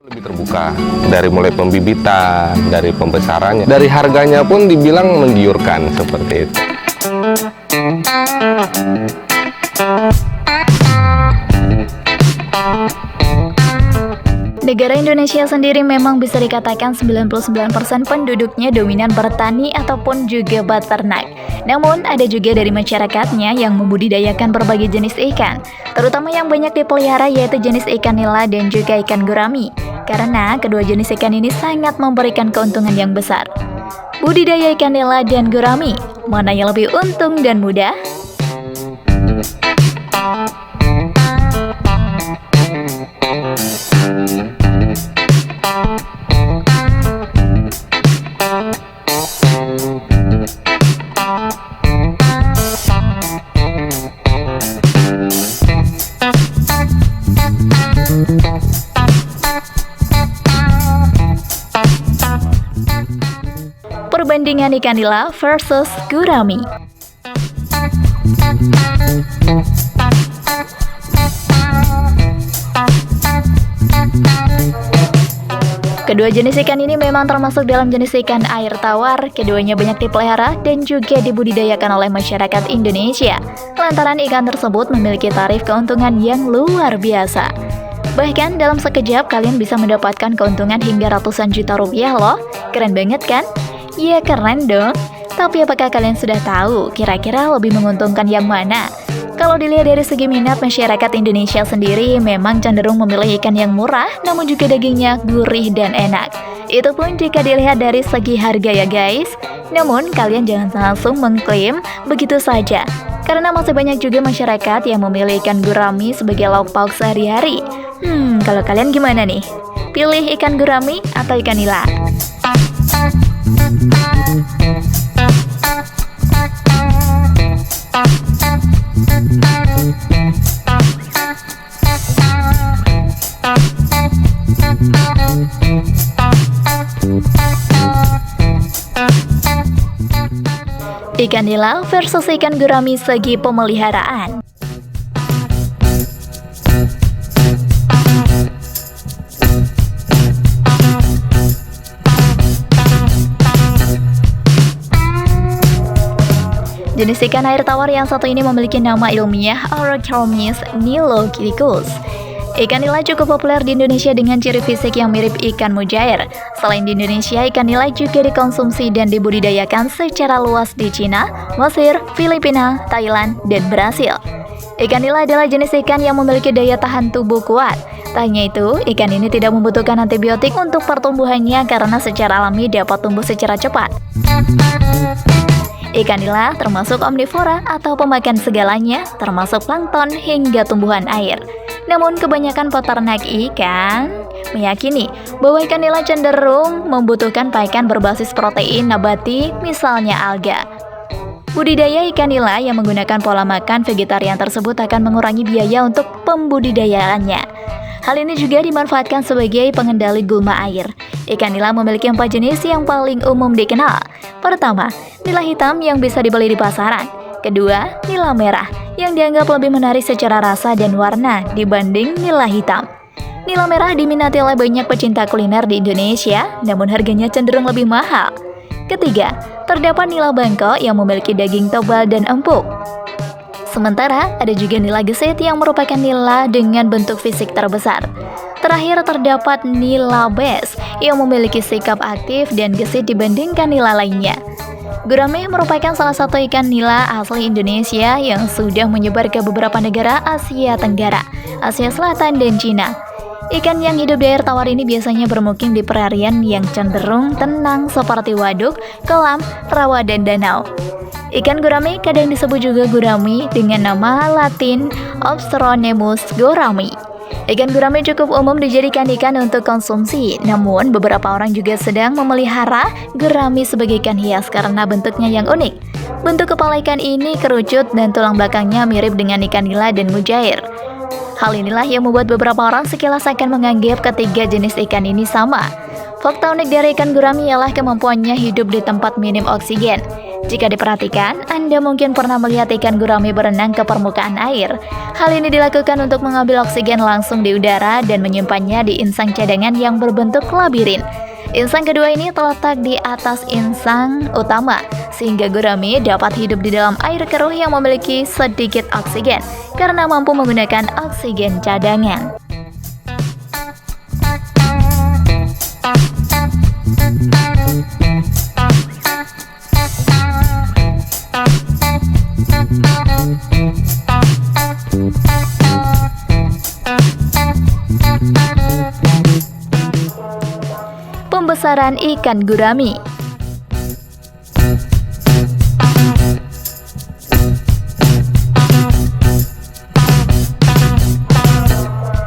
Lebih terbuka dari mulai pembibitan, dari pembesarannya, dari harganya pun dibilang menggiurkan seperti itu. Negara Indonesia sendiri memang bisa dikatakan 99% penduduknya dominan bertani ataupun juga beternak. Namun, ada juga dari masyarakatnya yang membudidayakan berbagai jenis ikan, terutama yang banyak dipelihara yaitu jenis ikan nila dan juga ikan gurami. Karena kedua jenis ikan ini sangat memberikan keuntungan yang besar. Budidaya ikan nila dan gurami, mana yang lebih untung dan mudah? Perbandingan ikan nila versus gurami. Kedua jenis ikan ini memang termasuk dalam jenis ikan air tawar. Keduanya banyak dipelihara dan juga dibudidayakan oleh masyarakat Indonesia. Lantaran ikan tersebut memiliki tarif keuntungan yang luar biasa. Bahkan dalam sekejap kalian bisa mendapatkan keuntungan hingga ratusan juta rupiah loh. Keren banget kan? Ya keren dong. Tapi apakah kalian sudah tahu kira-kira lebih menguntungkan yang mana? Kalau dilihat dari segi minat, masyarakat Indonesia sendiri memang cenderung memilih ikan yang murah, namun juga dagingnya gurih dan enak. Itu pun jika dilihat dari segi harga ya guys. Namun kalian jangan langsung mengklaim begitu saja, karena masih banyak juga masyarakat yang memilih ikan gurami sebagai lauk pauk sehari-hari. Kalau kalian gimana nih? Pilih ikan gurami atau ikan nila? Ikan nila versus ikan gurami segi pemeliharaan. Jenis ikan air tawar yang satu ini memiliki nama ilmiah Orochromis niloticus. Ikan nila cukup populer di Indonesia dengan ciri fisik yang mirip ikan mujair. Selain di Indonesia, ikan nila juga dikonsumsi dan dibudidayakan secara luas di Cina, Mesir, Filipina, Thailand, dan Brasil. Ikan nila adalah jenis ikan yang memiliki daya tahan tubuh kuat. Tak hanya itu, ikan ini tidak membutuhkan antibiotik untuk pertumbuhannya karena secara alami dapat tumbuh secara cepat. Ikan nila termasuk omnivora atau pemakan segalanya, termasuk plankton hingga tumbuhan air. Namun kebanyakan peternak ikan meyakini bahwa ikan nila cenderung membutuhkan pakan berbasis protein nabati, misalnya alga. Budidaya ikan nila yang menggunakan pola makan vegetarian tersebut akan mengurangi biaya untuk pembudidayaannya. Hal ini juga dimanfaatkan sebagai pengendali gulma air. Ikan nila memiliki 4 jenis yang paling umum dikenal. Pertama, nila hitam yang bisa dibeli di pasaran. Kedua, nila merah yang dianggap lebih menarik secara rasa dan warna dibanding nila hitam. Nila merah diminati oleh banyak pecinta kuliner di Indonesia, namun harganya cenderung lebih mahal. Ketiga, terdapat nila bangkok yang memiliki daging tebal dan empuk. Sementara, ada juga nila gesit yang merupakan nila dengan bentuk fisik terbesar. Terakhir, terdapat nila bes yang memiliki sikap aktif dan gesit dibandingkan nila lainnya. Gurami merupakan salah satu ikan nila asli Indonesia yang sudah menyebar ke beberapa negara Asia Tenggara, Asia Selatan, dan Cina. Ikan yang hidup di air tawar ini biasanya bermukim di perarian yang cenderung tenang seperti waduk, kolam, rawa, dan danau. Ikan gurami kadang disebut juga gurami dengan nama Latin Obstronemus gorami. Ikan gurami cukup umum dijadikan ikan untuk konsumsi, namun beberapa orang juga sedang memelihara gurami sebagai ikan hias karena bentuknya yang unik. Bentuk kepala ikan ini kerucut dan tulang belakangnya mirip dengan ikan nila dan mujair. Hal inilah yang membuat beberapa orang sekilas akan menganggap ketiga jenis ikan ini sama. Fakta unik dari ikan gurami ialah kemampuannya hidup di tempat minim oksigen. Jika diperhatikan, Anda mungkin pernah melihat ikan gurame berenang ke permukaan air. Hal ini dilakukan untuk mengambil oksigen langsung di udara dan menyimpannya di insang cadangan yang berbentuk labirin. Insang kedua ini terletak di atas insang utama, sehingga gurame dapat hidup di dalam air keruh yang memiliki sedikit oksigen, karena mampu menggunakan oksigen cadangan. Pembesaran ikan gurame.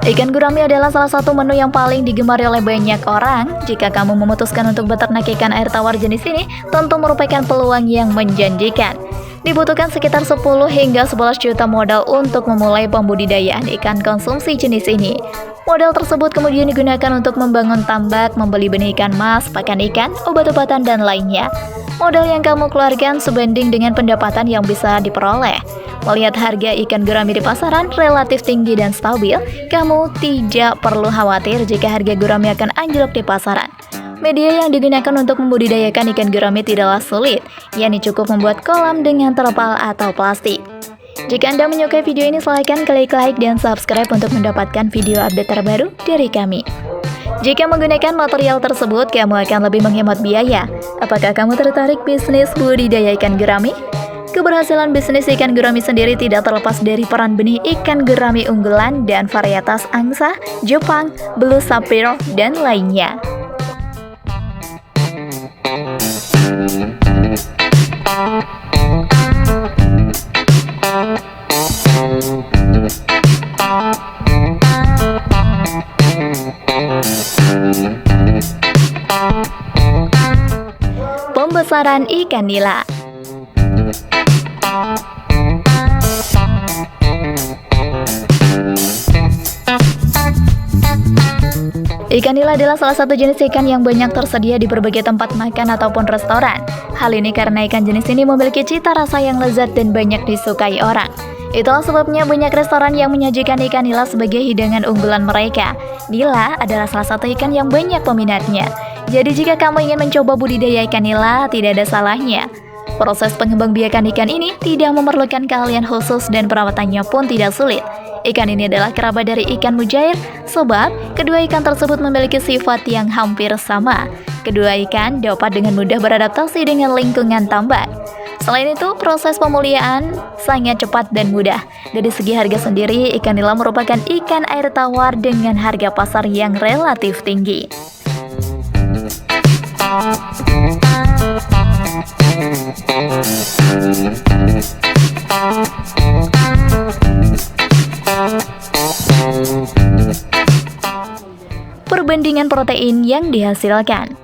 Ikan gurame adalah salah satu menu yang paling digemari oleh banyak orang. Jika kamu memutuskan untuk beternak ikan air tawar jenis ini, tentu merupakan peluang yang menjanjikan. Dibutuhkan sekitar 10 hingga 11 juta modal untuk memulai pembudidayaan ikan konsumsi jenis ini. Modal tersebut kemudian digunakan untuk membangun tambak, membeli benih ikan mas, pakan ikan, obat-obatan, dan lainnya. Modal yang kamu keluarkan sebanding dengan pendapatan yang bisa diperoleh. Melihat harga ikan gurame di pasaran relatif tinggi dan stabil, kamu tidak perlu khawatir jika harga gurame akan anjlok di pasaran. Media yang digunakan untuk membudidayakan ikan gurame tidaklah sulit, yakni cukup membuat kolam dengan terpal atau plastik. Jika Anda menyukai video ini, silahkan klik like dan subscribe untuk mendapatkan video update terbaru dari kami. Jika menggunakan material tersebut, kamu akan lebih menghemat biaya. Apakah kamu tertarik bisnis budidaya ikan gurame? Keberhasilan bisnis ikan gurame sendiri tidak terlepas dari peran benih ikan gurame unggulan dan varietas angsa, Jepang, blue sapphire, dan lainnya. Pembesaran ikan nila. Ikan nila adalah salah satu jenis ikan yang banyak tersedia di berbagai tempat makan ataupun restoran. Hal ini karena ikan jenis ini memiliki cita rasa yang lezat dan banyak disukai orang. Itulah sebabnya banyak restoran yang menyajikan ikan nila sebagai hidangan unggulan mereka. Nila adalah salah satu ikan yang banyak peminatnya. Jadi jika kamu ingin mencoba budidaya ikan nila, tidak ada salahnya. Proses pengembangbiakan ikan ini tidak memerlukan keahlian khusus dan perawatannya pun tidak sulit. Ikan ini adalah kerabat dari ikan mujair, sebab kedua ikan tersebut memiliki sifat yang hampir sama. Kedua ikan dapat dengan mudah beradaptasi dengan lingkungan tambak. Selain itu, proses pemuliaan sangat cepat dan mudah. Dari segi harga sendiri, ikan nila merupakan ikan air tawar dengan harga pasar yang relatif tinggi. Perbandingan protein yang dihasilkan.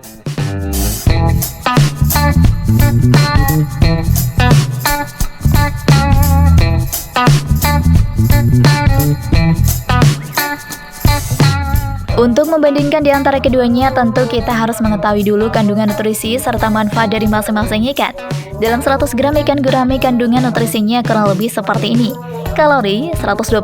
Untuk membandingkan di antara keduanya, tentu kita harus mengetahui dulu kandungan nutrisi serta manfaat dari masing-masing ikan. Dalam 100 gram ikan gurame, kandungan nutrisinya kurang lebih seperti ini. Kalori 125,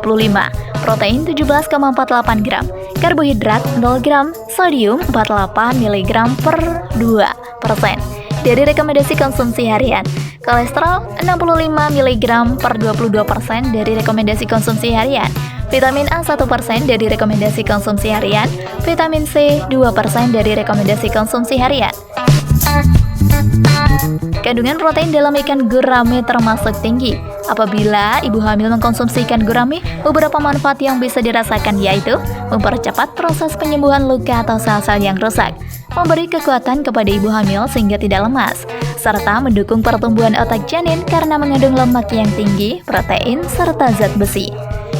protein 17,48 gram, karbohidrat 0 gram, sodium 48 mg per 2%. Dari rekomendasi konsumsi harian, kolesterol 65 mg per 22% dari rekomendasi konsumsi harian, vitamin A 1% dari rekomendasi konsumsi harian, vitamin C 2% dari rekomendasi konsumsi harian. Kandungan protein dalam ikan gurame termasuk tinggi. Apabila ibu hamil mengkonsumsi ikan gurame, beberapa manfaat yang bisa dirasakan yaitu mempercepat proses penyembuhan luka atau sel-sel yang rusak, memberi kekuatan kepada ibu hamil sehingga tidak lemas, serta mendukung pertumbuhan otak janin karena mengandung lemak yang tinggi, protein, serta zat besi.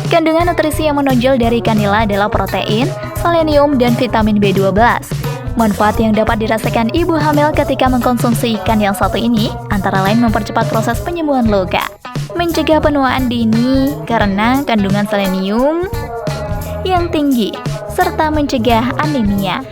Kandungan nutrisi yang menonjol dari ikan nila adalah protein, selenium, dan vitamin B12. Manfaat yang dapat dirasakan ibu hamil ketika mengkonsumsi ikan yang satu ini antara lain mempercepat proses penyembuhan luka, mencegah penuaan dini karena kandungan selenium yang tinggi, serta mencegah anemia.